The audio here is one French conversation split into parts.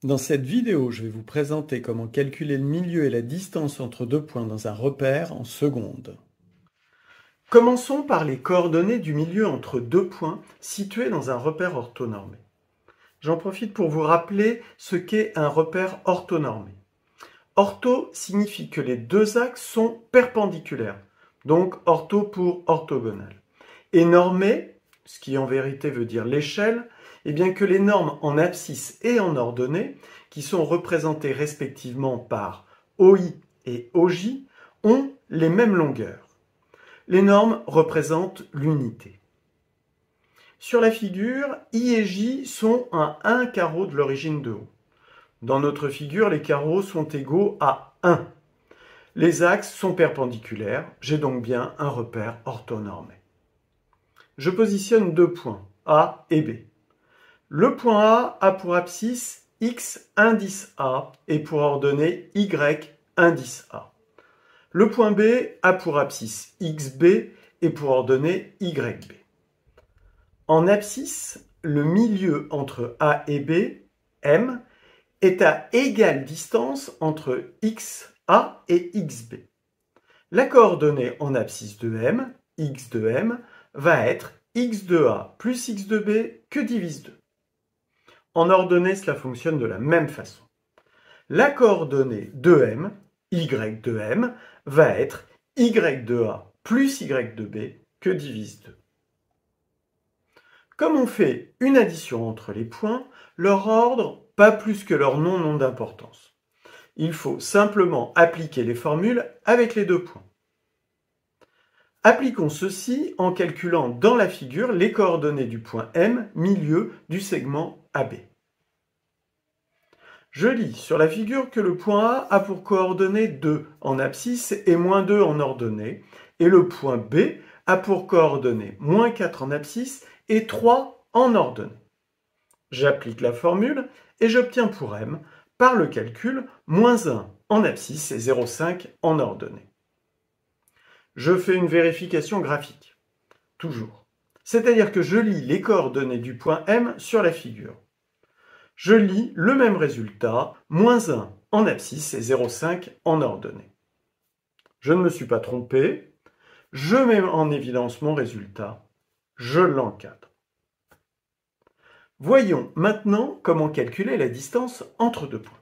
Dans cette vidéo, je vais vous présenter comment calculer le milieu et la distance entre deux points dans un repère en secondes. Commençons par les coordonnées du milieu entre deux points situés dans un repère orthonormé. J'en profite pour vous rappeler ce qu'est un repère orthonormé. Ortho signifie que les deux axes sont perpendiculaires, donc ortho pour orthogonal. Et normé, ce qui en vérité veut dire l'échelle, et bien que les normes en abscisse et en ordonnée, qui sont représentées respectivement par OI et OJ, ont les mêmes longueurs. Les normes représentent l'unité. Sur la figure, I et J sont à 1 carreau de l'origine de O. Dans notre figure, les carreaux sont égaux à 1. Les axes sont perpendiculaires, j'ai donc bien un repère orthonormé. Je positionne deux points, A et B. Le point A a pour abscisse X indice A et pour ordonnée Y indice A. Le point B a pour abscisse XB et pour ordonnée YB. En abscisse, le milieu entre A et B, M, est à égale distance entre XA et XB. La coordonnée en abscisse de M, X de M, va être X de A plus X de B que divise 2. En ordonnée, cela fonctionne de la même façon. La coordonnée de M, Y de M, va être Y de A plus Y de B que divise 2. Comme on fait une addition entre les points, leur ordre, pas plus que leur nom, n'ont d'importance. Il faut simplement appliquer les formules avec les deux points. Appliquons ceci en calculant dans la figure les coordonnées du point M, milieu du segment AB. Je lis sur la figure que le point A a pour coordonnées 2 en abscisse et moins 2 en ordonnée, et le point B a pour coordonnées moins 4 en abscisse et 3 en ordonnée. J'applique la formule et j'obtiens pour M, par le calcul, moins 1 en abscisse et 0,5 en ordonnée. Je fais une vérification graphique, toujours. C'est-à-dire que je lis les coordonnées du point M sur la figure. Je lis le même résultat, moins 1 en abscisse et 0,5 en ordonnée. Je ne me suis pas trompé, je mets en évidence mon résultat, je l'encadre. Voyons maintenant comment calculer la distance entre deux points.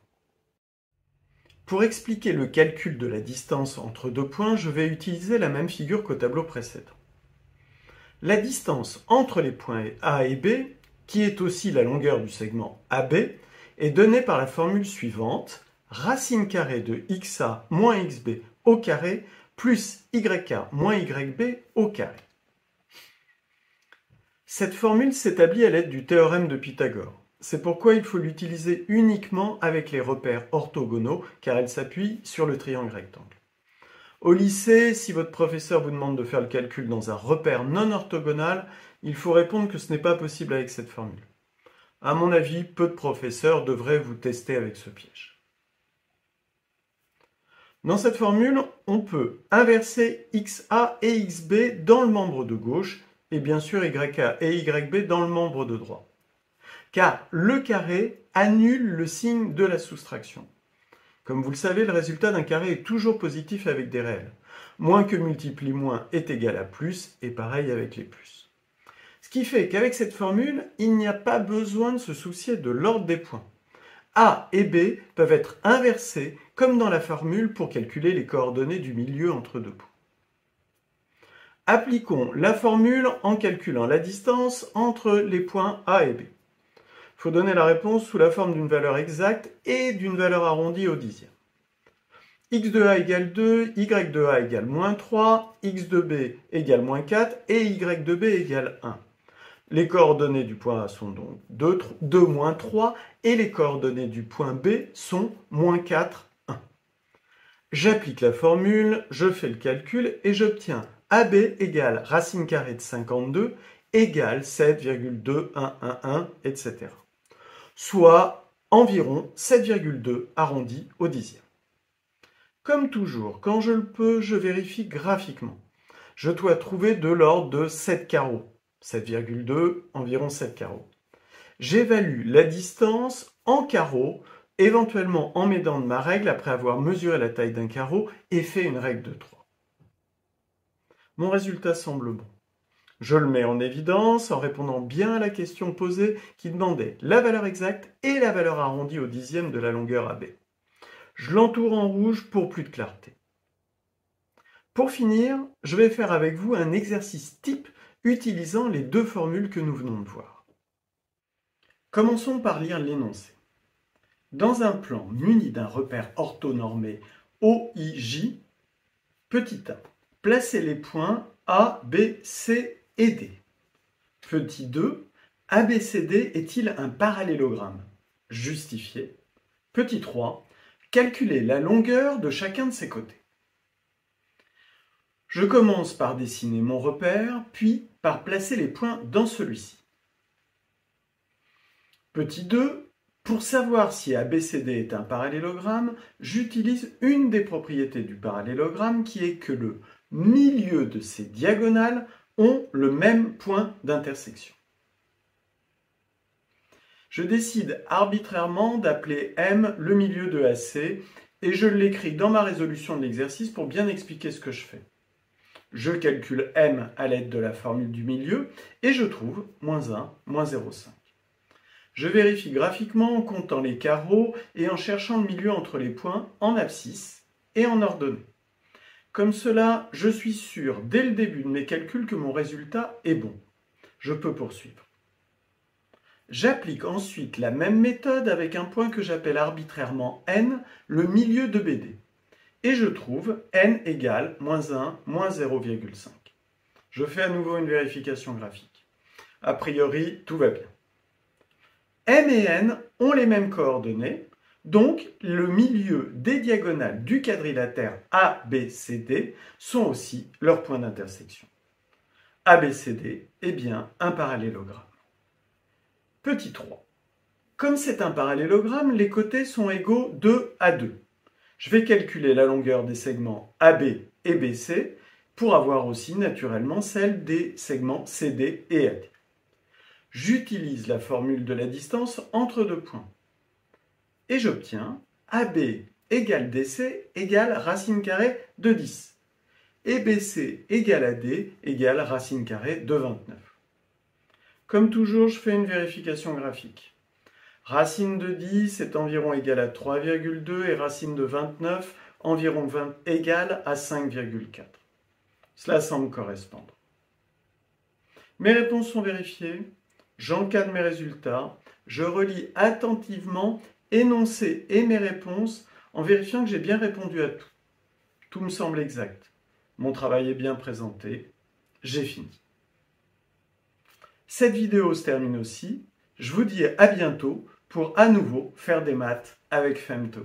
Pour expliquer le calcul de la distance entre deux points, je vais utiliser la même figure qu'au tableau précédent. La distance entre les points A et B, qui est aussi la longueur du segment AB, est donnée par la formule suivante, racine carrée de XA moins XB au carré plus YA moins YB au carré. Cette formule s'établit à l'aide du théorème de Pythagore. C'est pourquoi il faut l'utiliser uniquement avec les repères orthogonaux, car elle s'appuie sur le triangle rectangle. Au lycée, si votre professeur vous demande de faire le calcul dans un repère non orthogonal, il faut répondre que ce n'est pas possible avec cette formule. À mon avis, peu de professeurs devraient vous tester avec ce piège. Dans cette formule, on peut inverser XA et XB dans le membre de gauche et bien sûr YA et YB dans le membre de droite. Car le carré annule le signe de la soustraction. Comme vous le savez, le résultat d'un carré est toujours positif avec des réels. Moins que multiplie moins est égal à plus, et pareil avec les plus. Ce qui fait qu'avec cette formule, il n'y a pas besoin de se soucier de l'ordre des points. A et B peuvent être inversés, comme dans la formule pour calculer les coordonnées du milieu entre deux points. Appliquons la formule en calculant la distance entre les points A et B. Il faut donner la réponse sous la forme d'une valeur exacte et d'une valeur arrondie au dixième. X de A égale 2, Y de A égale moins 3, X de B égale moins 4 et Y de B égale 1. Les coordonnées du point A sont donc 2, moins 3 et les coordonnées du point B sont moins 4, 1. J'applique la formule, je fais le calcul et j'obtiens AB égale racine carrée de 52 égale 7,2111, etc. Soit environ 7,2 arrondi au dixième. Comme toujours, quand je le peux, je vérifie graphiquement. Je dois trouver de l'ordre de 7 carreaux. 7,2, environ 7 carreaux. J'évalue la distance en carreaux, éventuellement en m'aidant de ma règle après avoir mesuré la taille d'un carreau et fait une règle de 3. Mon résultat semble bon. Je le mets en évidence en répondant bien à la question posée qui demandait la valeur exacte et la valeur arrondie au dixième de la longueur AB. Je l'entoure en rouge pour plus de clarté. Pour finir, je vais faire avec vous un exercice type utilisant les deux formules que nous venons de voir. Commençons par lire l'énoncé. Dans un plan muni d'un repère orthonormé OIJ, petit a, placez les points A, B, C et D. Petit 2, ABCD est-il un parallélogramme? Justifié. Petit 3, calculez la longueur de chacun de ses côtés. Je commence par dessiner mon repère, puis par placer les points dans celui-ci. Petit 2, pour savoir si ABCD est un parallélogramme, j'utilise une des propriétés du parallélogramme qui est que le milieu de ses diagonales ont le même point d'intersection. Je décide arbitrairement d'appeler M le milieu de AC et je l'écris dans ma résolution de l'exercice pour bien expliquer ce que je fais. Je calcule M à l'aide de la formule du milieu et je trouve moins 1, moins 0,5. Je vérifie graphiquement en comptant les carreaux et en cherchant le milieu entre les points en abscisse et en ordonnée. Comme cela, je suis sûr dès le début de mes calculs que mon résultat est bon. Je peux poursuivre. J'applique ensuite la même méthode avec un point que j'appelle arbitrairement N, le milieu de BD. Et je trouve N égale moins 1, moins 0,5. Je fais à nouveau une vérification graphique. A priori, tout va bien. M et N ont les mêmes coordonnées, donc le milieu des diagonales du quadrilatère ABCD sont aussi leurs points d'intersection. ABCD est bien un parallélogramme. Petit 3. Comme c'est un parallélogramme, les côtés sont égaux 2 à 2. Je vais calculer la longueur des segments AB et BC pour avoir aussi naturellement celle des segments CD et AD. J'utilise la formule de la distance entre deux points. Et j'obtiens AB égale DC égale racine carrée de 10. Et BC égale AD égale racine carrée de 29. Comme toujours, je fais une vérification graphique. Racine de 10 est environ égale à 3,2 et racine de 29 environ égale à 5,4. Cela semble correspondre. Mes réponses sont vérifiées, j'encadre mes résultats, je relis attentivement énoncé et mes réponses en vérifiant que j'ai bien répondu à tout. Tout me semble exact. Mon travail est bien présenté. J'ai fini. Cette vidéo se termine aussi. Je vous dis à bientôt pour à nouveau faire des maths avec Femto.